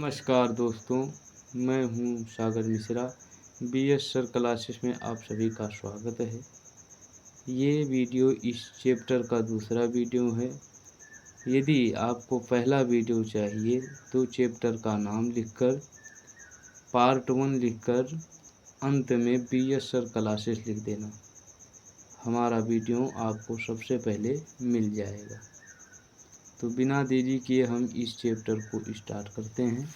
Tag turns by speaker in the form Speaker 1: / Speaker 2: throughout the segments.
Speaker 1: नमस्कार दोस्तों, मैं हूं सागर मिश्रा। बीएस सर क्लासेस में आप सभी का स्वागत है। ये वीडियो इस चैप्टर का दूसरा वीडियो है। यदि आपको पहला वीडियो चाहिए तो चैप्टर का नाम लिखकर पार्ट 1 लिखकर अंत में बीएस सर क्लासेस लिख देना। हमारा वीडियो आपको सबसे पहले मिल जाएगा। तो बिना देरी किए हम इस चैप्टर को स्टार्ट करते हैं।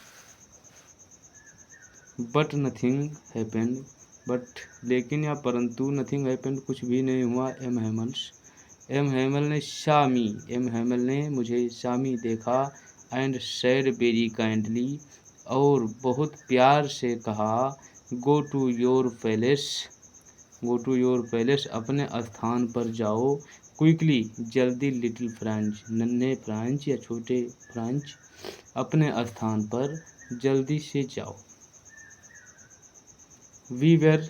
Speaker 1: बट नथिंग हैपेंड, बट लेकिन या परंतु नथिंग हैपेंड कुछ भी नहीं हुआ। एम हैमल ने मुझे शामी देखा एंड सेड वेरी काइंडली, और बहुत प्यार से कहा, गो टू योर पैलेस, अपने स्थान पर जाओ। क्विकली, जल्दी, लिटिल फ्रेंच, नन्हे फ्रेंच या छोटे फ्रेंच, अपने स्थान पर जल्दी से जाओ। We were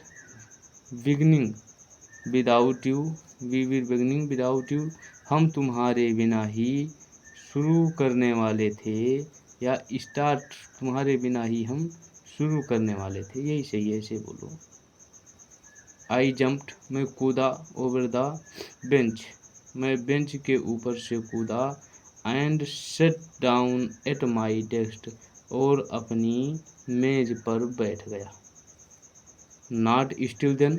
Speaker 1: beginning without you, हम तुम्हारे बिना ही शुरू करने वाले थे, या स्टार्ट, तुम्हारे बिना ही हम शुरू करने वाले थे, यही सही है, ऐसे बोलो। आई जंप्ड, मैं कूदा, ओवर द बेंच, मैं बेंच के ऊपर से कूदा, and set down at my desk, और अपनी मेज पर बैठ गया। नॉट स्टिल देन,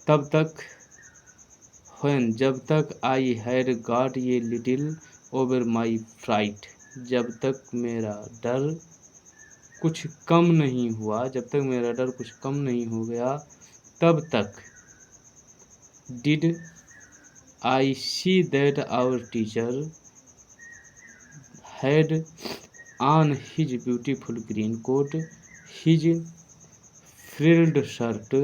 Speaker 1: तब तक, व्हेन, जब तक, आई हैड गॉट ये लिटिल ओवर माई फ्राइट, जब तक मेरा डर कुछ कम नहीं हुआ, जब तक मेरा डर कुछ कम नहीं हो गया, तब तक। Did I see that our teacher had on his beautiful green coat, his frilled shirt,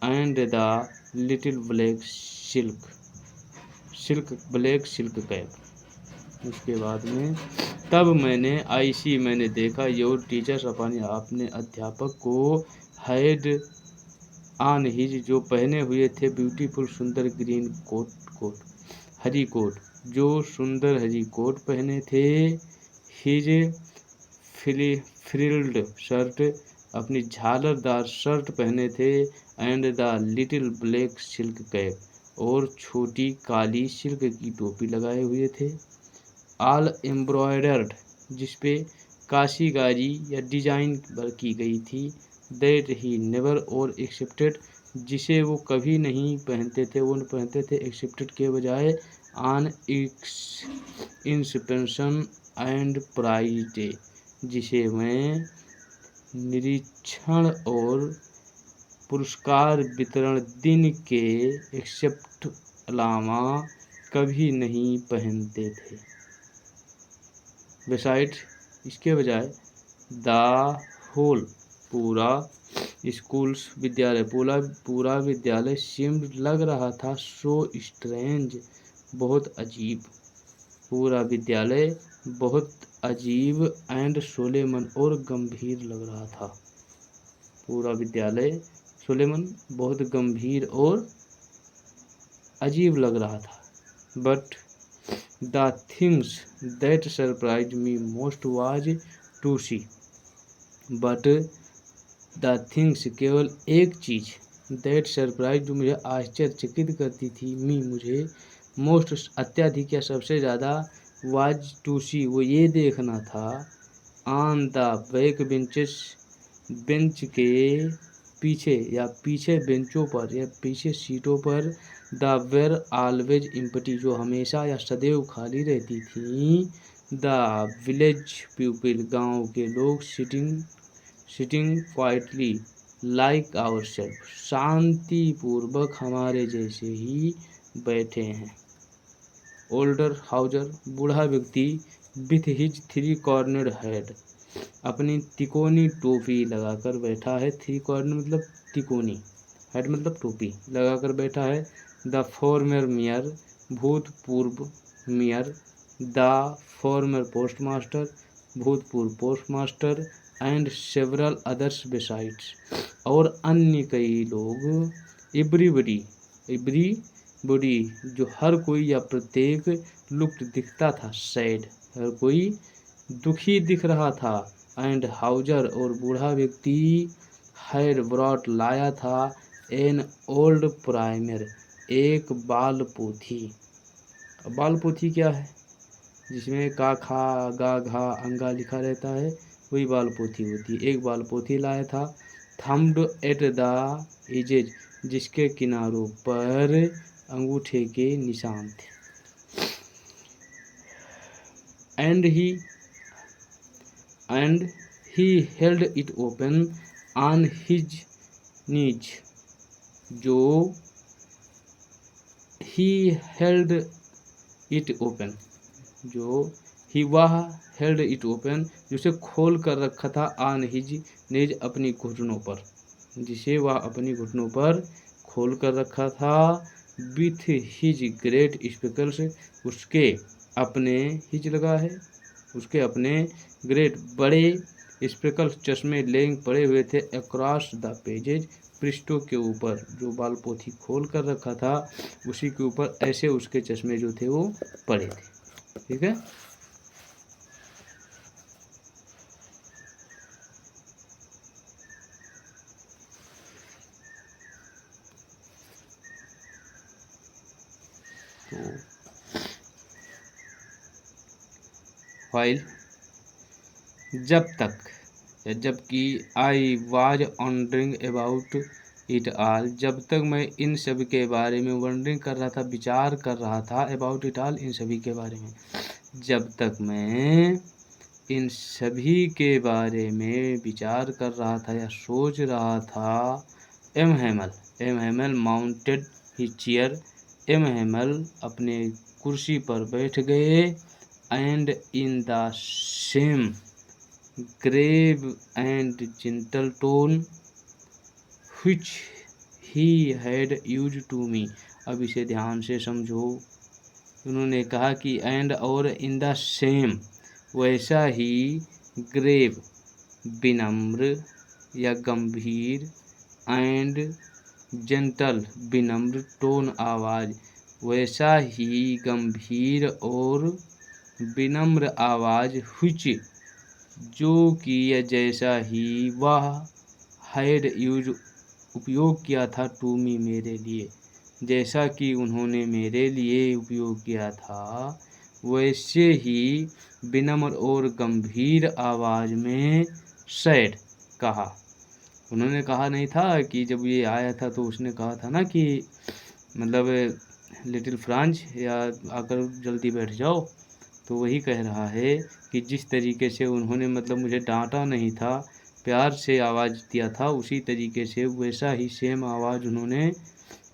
Speaker 1: and the little black silk cap. उसके बाद में, तब मैंने देखा, योर टीचर्स, अपने अध्यापक को, हैड ऑन हिज, जो पहने हुए थे, ब्यूटीफुल, सुंदर, ग्रीन कोट, हरी कोट, जो सुंदर हरी कोट पहने थे, हिज फ्रिल्ड शर्ट, अपनी झालरदार शर्ट पहने थे, and the little black silk cap, और छोटी काली सिल्क की टोपी लगाए हुए थे। ऑल एम्ब्रॉयडर्ड, जिसपे काशीगारी या डिजाइन की गई थी। दैट ही नेवर, और एक्सेप्टेड, जिसे वो कभी नहीं पहनते थे, वो पहनते थे एक्सेप्टेड के बजाय, on inspection and prize day, जिसे मैं निरीक्षण और पुरस्कार वितरण दिन के एक्सेप्ट अलावा कभी नहीं पहनते थे। बेसाइड, इसके बजाय, द होल, पूरा, स्कूल्स, विद्यालय, पूरा विद्यालय, सीम्ड, लग रहा था, सो स्ट्रेंज, बहुत अजीब, पूरा विद्यालय बहुत अजीब, एंड सोलेमन, और गंभीर लग रहा था। पूरा विद्यालय सोलेमन, बहुत गंभीर और अजीब लग रहा था। But the things that surprise me most was to see, but the things, केवल एक चीज़, दैट सरप्राइज, जो मुझे आश्चर्यचकित करती थी, मुझे, मोस्ट, अत्यधिक या सबसे ज़्यादा, वाज टू सी, वो ये देखना था, on the back benches, bench के पीछे या पीछे बेंचों पर या पीछे सीटों पर, द वेर ऑलवेज एम्प्टी, जो हमेशा या सदैव खाली रहती थी, द विलेज पीपल, गांव के लोग, sitting quietly like our self, शांति पूर्वक हमारे जैसे ही बैठे हैं। ओल्डर हाउजर, बूढ़ा व्यक्ति, विथ हिज 3 कॉर्नर्ड हेड, अपनी तिकोनी टोपी लगाकर बैठा है। 3 कॉर्नर मतलब तिकोनी, हेड मतलब टोपी, लगाकर बैठा है। द फॉर्मर मेयर, भूतपूर्व मेयर, द फॉर्मर पोस्टमास्टर, भूतपूर्व postmaster, and several others besides, और अन्य कई लोग, एवरीबडी, जो हर कोई या प्रत्येक, लुक्ड, दिखता था, सैड, हर कोई दुखी दिख रहा था। एंड हाउजर और बूढ़ा व्यक्ति हैड ब्रॉट लाया था एन ओल्ड प्राइमर, एक बाल पोथी। बाल पोथी क्या है? जिसमें का खा गा घा अंगा लिखा रहता है, वही बाल पोथी होती है। एक बाल पोथी लाया था। थम्ब्ड एट द एजेज, जिसके किनारों पर अंगूठे के निशान थे। And he held it open on his knees, जो ही हेल्ड इट ओपन, जो ही वह हेल्ड इट ओपन, जिसे खोल कर रखा था ऑन हिज नीज, अपनी घुटनों पर, जिसे वह अपनी घुटनों पर खोल कर रखा था। विथ हिज ग्रेट स्पेकल्स, उसके अपने हिज लगा है, उसके अपने ग्रेट बड़े स्पेकल्स चश्मे लेंग पड़े हुए थे अक्रॉस द पेजेज, पृष्ठों के ऊपर। जो बाल पोथी खोल कर रखा था उसी के ऊपर ऐसे उसके चश्मे जो थे वो पड़े थे। ठीक है। तो फाइल जबकि I was wondering about it all, जब तक मैं इन सभी के बारे में वंडरिंग कर रहा था, विचार कर रहा था, अबाउट इट ऑल, इन सभी के बारे में, जब तक मैं इन सभी के बारे में विचार कर रहा था या सोच रहा था, M Hamel mounted he chair, M Hamel अपने कुर्सी पर बैठ गए। And in the same grave and gentle tone which he had used to me, अब इसे ध्यान से समझो। उन्होंने कहा कि एंड और इन द सेम, वैसा ही, ग्रेव विनम्र या गंभीर, एंड जेंटल विनम्र, टोन आवाज़, वैसा ही गंभीर और विनम्र आवाज़, which जो कि या जैसा ही, वह हैड यूज उपयोग किया था, टू मी मेरे लिए, जैसा कि उन्होंने मेरे लिए उपयोग किया था, वैसे ही विनम्र और गंभीर आवाज़ में सैड कहा। उन्होंने कहा नहीं था कि जब ये आया था तो उसने कहा था ना कि मतलब लिटिल फ्रांज या आकर जल्दी बैठ जाओ, तो वही कह रहा है कि जिस तरीके से उन्होंने मतलब मुझे डांटा नहीं था, प्यार से आवाज़ दिया था, उसी तरीके से वैसा ही सेम आवाज़ उन्होंने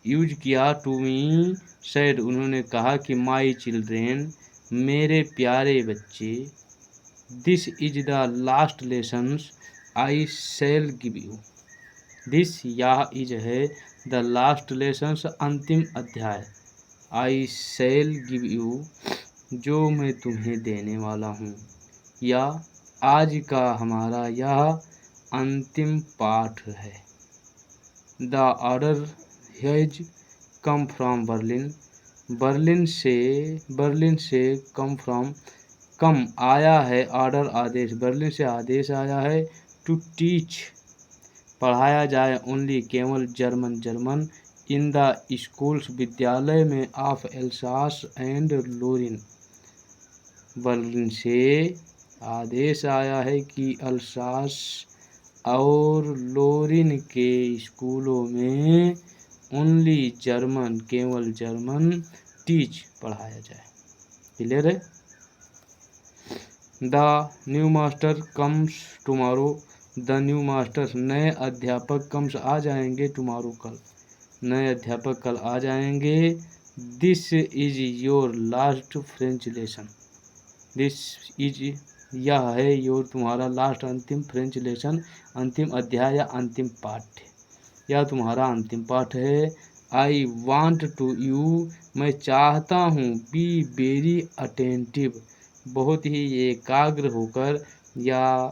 Speaker 1: यूज किया। टू मी सैड, उन्होंने कहा कि माई चिल्ड्रेन, मेरे प्यारे बच्चे, this is the last lessons I shell give you, this यह इज है, द लास्ट लेसन्स अंतिम अध्याय, आई शैल गिव यू, जो मैं तुम्हें देने वाला हूँ, या आज का हमारा यह अंतिम पाठ है। The order has come from Berlin, Berlin से कम आया है, ऑर्डर आदेश, बर्लिन से आदेश आया है, टू टीच पढ़ाया जाए, ओनली केवल जर्मन, इन द स्कूल्स विद्यालय में, ऑफ एल्सास एंड लोरिन, बर्लिन से आदेश आया है कि अल्सास और लोरिन के स्कूलों में ओनली जर्मन, केवल जर्मन, टीच पढ़ाया जाए। क्लियर है। The new master comes tomorrow, the new master नए अध्यापक कम्स आ जाएंगे, टुमारो कल, नए अध्यापक कल आ जाएंगे। This is your last French lesson, this is यह है, योर तुम्हारा, लास्ट अंतिम, फ्रेंच लेसन अंतिम अध्याय या अंतिम पाठ, यह तुम्हारा अंतिम पाठ है। आई वांट टू यू, मैं चाहता हूँ, बी वेरी अटेंटिव, बहुत ही एकाग्र होकर, या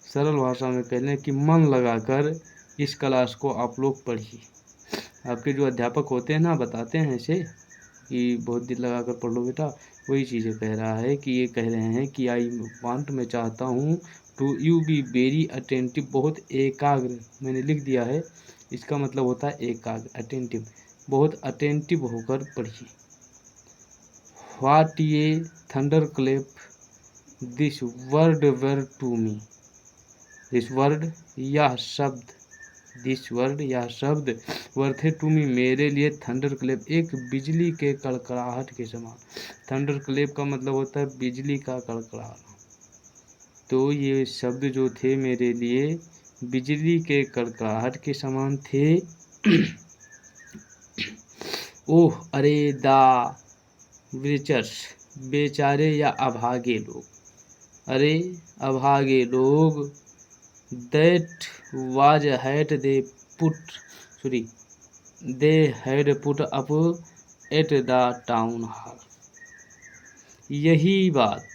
Speaker 1: सरल भाषा में कह लें कि मन लगाकर इस क्लास को आप लोग पढ़िए। आपके जो अध्यापक होते हैं ना, बताते हैं ऐसे कि बहुत दिल लगाकर पढ़ लो बेटा, वही चीज़ें कह रहा है कि ये कह रहे हैं कि आई वांट, मैं चाहता हूँ, to you be very attentive, बहुत एकाग्र, मैंने लिख दिया है, इसका मतलब होता है एकाग्र, अटेंटिव, बहुत अटेंटिव होकर पढ़िए। व्हाट ये thunder clap this word were to me, this word, यह शब्द, दिस वर्ड, यह शब्द, वर्थ टू मी, मेरे लिए, थंडर क्लेप, एक बिजली के कड़कड़ाहट के समान। थंडर क्लेप का मतलब होता है बिजली का कड़कड़ाना। तो ये शब्द जो थे मेरे लिए बिजली के कड़कड़ाहट के समान थे। ओह अरे दा विचर्स, बेचारे या अभागे लोग, अरे अभागे लोग, that was had they put, sorry, they had put up at the town hall, यही बात,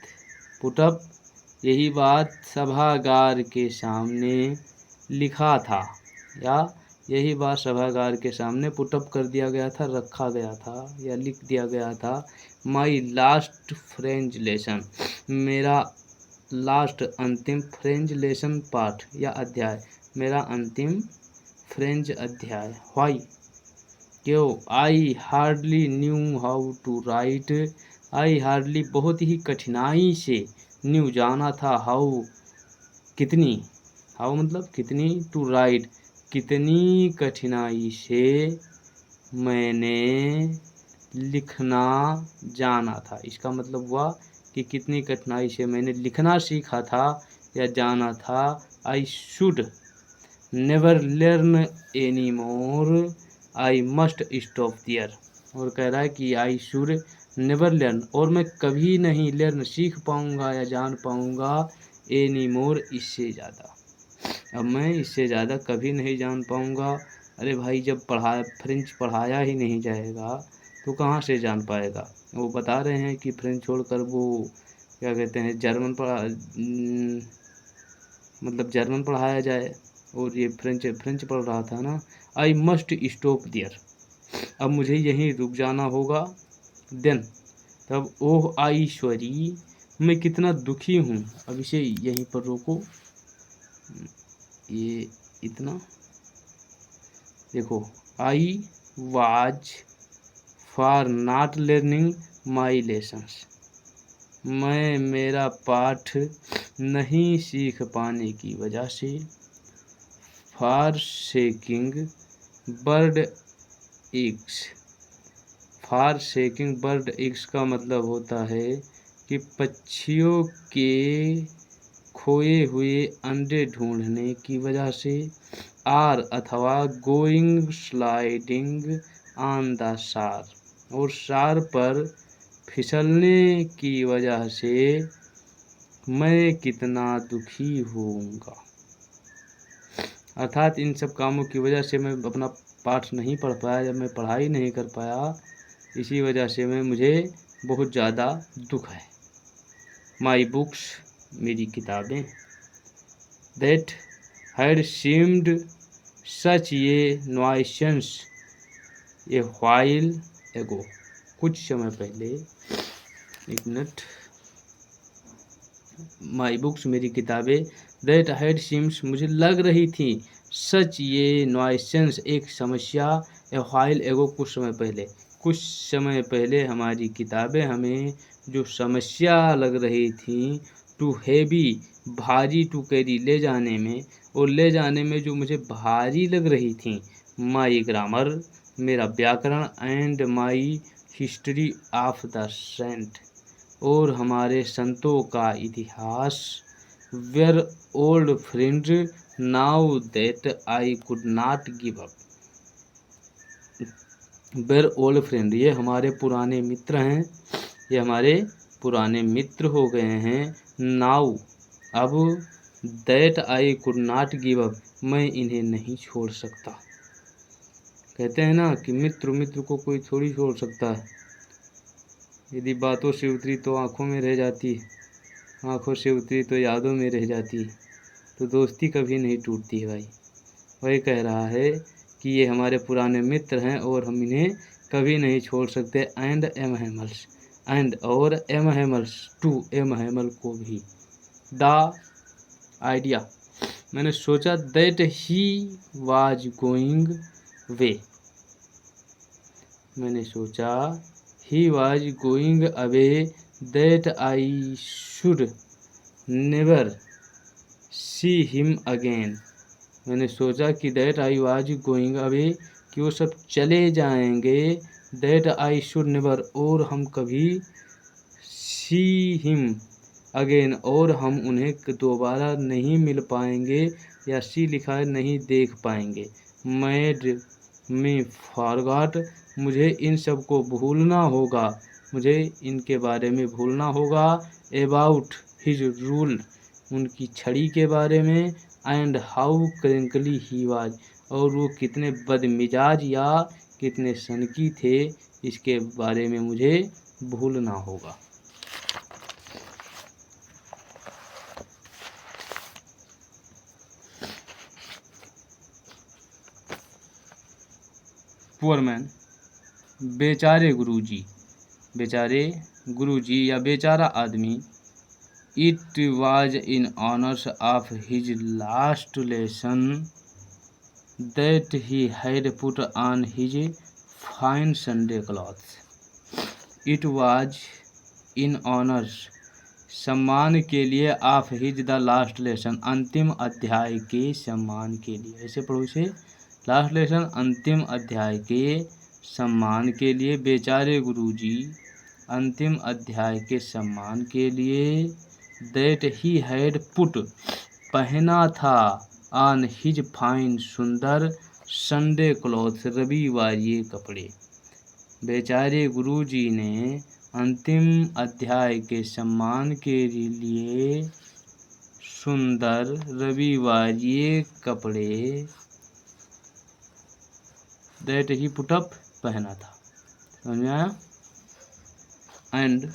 Speaker 1: पुटअप, यही बात सभागार के सामने लिखा था, या यही बात सभागार के सामने पुटअप कर दिया गया था, रखा गया था या लिख दिया गया था। माई लास्ट फ्रेंच लेसन, मेरा लास्ट अंतिम फ्रेंच लेसन पाठ या अध्याय, मेरा अंतिम फ्रेंच अध्याय। व्हाई, क्यों, I hardly knew how to write, I hardly, बहुत ही कठिनाई से, न्यू जाना था, हाउ, कितनी, हाउ मतलब कितनी, टू राइट, कितनी कठिनाई से मैंने लिखना जाना था, इसका मतलब हुआ कि कितनी कठिनाई से मैंने लिखना सीखा था या जाना था। I should never learn any more, I must stop there, और कह रहा है कि आई शुड नेवर लर्न, और मैं कभी नहीं लर्न, सीख पाऊँगा या जान पाऊँगा, एनी मोर, इससे ज़्यादा, अब मैं इससे ज़्यादा कभी नहीं जान पाऊँगा। अरे भाई, जब फ्रेंच पढ़ाया ही नहीं जाएगा तो कहाँ से जान पाएगा। वो बता रहे हैं कि फ्रेंच छोड़कर वो क्या कहते हैं जर्मन मतलब जर्मन पढ़ाया जाए, और ये फ्रेंच पढ़ रहा था ना। आई मस्ट स्टॉप देयर, अब मुझे यहीं रुक जाना होगा। देन, तब, ओह आईश्वरी, मैं कितना दुखी हूँ, अब इसे यहीं पर रोको, ये इतना देखो, I was for not learning my lessons, मैं मेरा पाठ नहीं सीख पाने की वजह से, for shaking bird eggs, for shaking bird eggs का मतलब होता है कि पक्षियों के खोए हुए अंडे ढूंढने की वजह से, आर अथवा गोइंग स्लाइडिंग ऑन द सार, और सार पर फिसलने की वजह से मैं कितना दुखी होऊंगा। अर्थात इन सब कामों की वजह से मैं अपना पाठ नहीं पढ़ पाया, जब मैं पढ़ाई नहीं कर पाया, इसी वजह से मुझे बहुत ज़्यादा दुख है। माई बुक्स, मेरी किताबें, दैट हैड सीम्ड सच ये नॉइसेंस ए व्हाइल एगो, कुछ समय पहले, एक मिनट, माई बुक्स, मेरी किताबें, दैट हैड सीम्स, मुझे लग रही थी, सच ये नॉइसेंस, एक समस्या, ए व्हाइल एगो, कुछ समय पहले, कुछ समय पहले हमारी किताबें हमें जो समस्या लग रही थी, टू हैवी, भारी, टू कैरी, ले जाने में, और ले जाने में जो मुझे भारी लग रही थी, माई ग्रामर, मेरा व्याकरण, and my history of the saint, और हमारे संतों का इतिहास, were old friend, now that I could not give up, were old friend, ये हमारे पुराने मित्र हैं, ये हमारे पुराने मित्र हो गए हैं। नाउ, अब, that I could not give up, मैं इन्हें नहीं छोड़ सकता। कहते हैं ना कि मित्र को कोई थोड़ी छोड़ सकता है, यदि बातों से उतरी तो आँखों में रह जाती है, आँखों से उतरी तो यादों में रह जाती है, तो दोस्ती कभी नहीं टूटती है भाई। वही कह रहा है कि ये हमारे पुराने मित्र हैं और हम इन्हें कभी नहीं छोड़ सकते। एंड एम हैमल्स, एंड और M Hamel to M Hamel को भी। द आइडिया मैंने सोचा that he was going way, मैंने सोचा he was going away that I should never see him again, मैंने सोचा कि that I was going away कि वो सब चले जाएंगे, दैट आई शुड नेवर और हम कभी सी हिम अगेन और हम उन्हें दोबारा नहीं मिल पाएंगे, या सी लिखा है नहीं देख पाएंगे। मैड में फॉरगॉट मुझे इन सब को भूलना होगा, मुझे इनके बारे में भूलना होगा। अबाउट हिज रूल उनकी छड़ी के बारे में। एंड हाउ क्रैंकली ही वाज और वो कितने बदमिजाज या कितने सनकी थे, इसके बारे में मुझे भूलना होगा। पुअर मैन बेचारे गुरुजी, बेचारे गुरुजी या बेचारा आदमी। It was in honours of his last lesson that he had put on his fine Sunday clothes. It was in honours सम्मान के लिए, of his the last lesson अंतिम अध्याय के सम्मान के लिए, ऐसे पढ़ो इसे, लास्ट लेसन अंतिम अध्याय के सम्मान के लिए, बेचारे गुरुजी अंतिम अध्याय के सम्मान के लिए। दैट ही हैड पुट पहना था, ऑन हिज फाइन सुंदर संडे क्लॉथ रविवारी कपड़े, बेचारे गुरुजी ने अंतिम अध्याय के सम्मान के लिए सुंदर रविवारी कपड़े दैट ही पुटअप पहना था, समझ में आया। And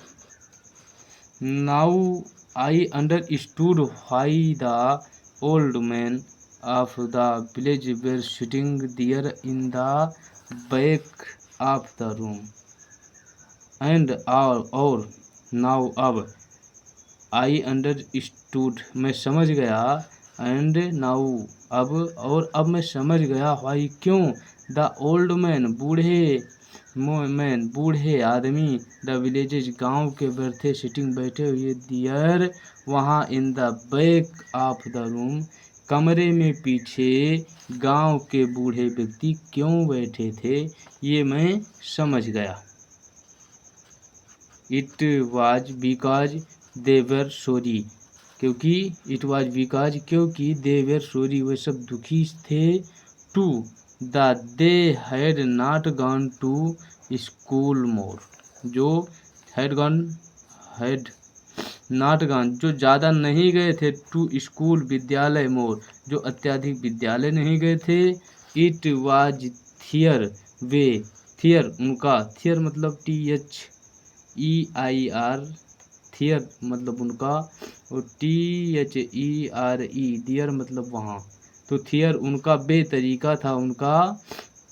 Speaker 1: now I understood why the old man of the village were sitting there in the back of the room. And और नाउ अब आई अंडरस्टूड मैं समझ गया, एंड नाउ अब और अब मैं समझ गया, व्हाई क्यों, द ओल्ड मैन बूढ़े आदमी, द विलेजेज गांव के बर्थे सिटिंग बैठे हुए, दियर वहाँ, इन the back of the room कमरे में पीछे, गांव के बूढ़े व्यक्ति क्यों बैठे थे, ये मैं समझ गया। It was because they were sorry क्योंकि इट वाज बिकॉज क्योंकि दे वर सॉरी वे सब दुखी थे, to the they had not gone to school more जो हैड नॉट गॉन जो ज़्यादा नहीं गए थे, टू स्कूल विद्यालय, मोर जो अत्यधिक विद्यालय नहीं गए थे। It was there way there उनका, थियर मतलब THEIR, थियर मतलब उनका, और THERE दियर मतलब वहाँ, तो थियर उनका बे तरीका था, उनका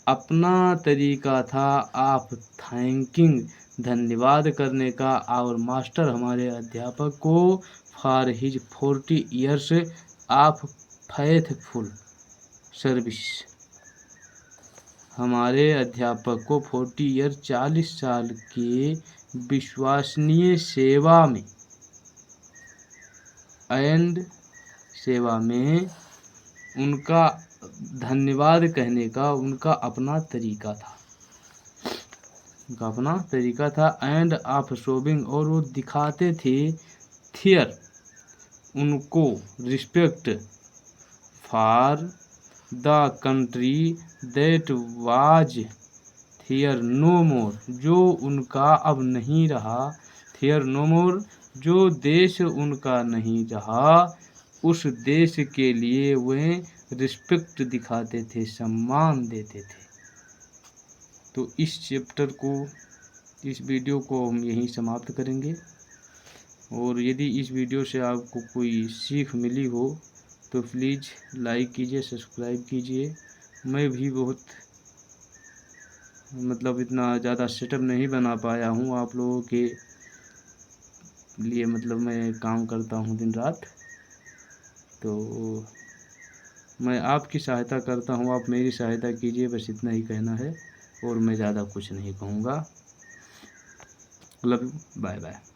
Speaker 1: अपना तरीका था, आप थैंकिंग धन्यवाद करने का, और मास्टर हमारे अध्यापक को, for his 40 years of faithful service, हमारे अध्यापक को 40 ईयर 40 साल के विश्वसनीय सेवा में, एंड सेवा में उनका धन्यवाद कहने का उनका अपना तरीका था, उनका अपना तरीका था। एंड ऑफ शोविंग और वो दिखाते थे, थियर उनको, respect for the country that was their no more जो उनका अब नहीं रहा, थियर नो मोर जो देश उनका नहीं रहा, उस देश के लिए वे रिस्पेक्ट दिखाते थे, सम्मान देते थे। तो इस चैप्टर को, इस वीडियो को हम यहीं समाप्त करेंगे, और यदि इस वीडियो से आपको कोई सीख मिली हो तो प्लीज़ लाइक कीजिए, सब्सक्राइब कीजिए। मैं भी बहुत मतलब इतना ज़्यादा सेटअप नहीं बना पाया हूँ आप लोगों के लिए मतलब मैं काम करता हूँ दिन रात। तो मैं आपकी सहायता करता हूँ, आप मेरी सहायता कीजिए, बस इतना ही कहना है और मैं ज़्यादा कुछ नहीं कहूँगा। Love you, bye bye.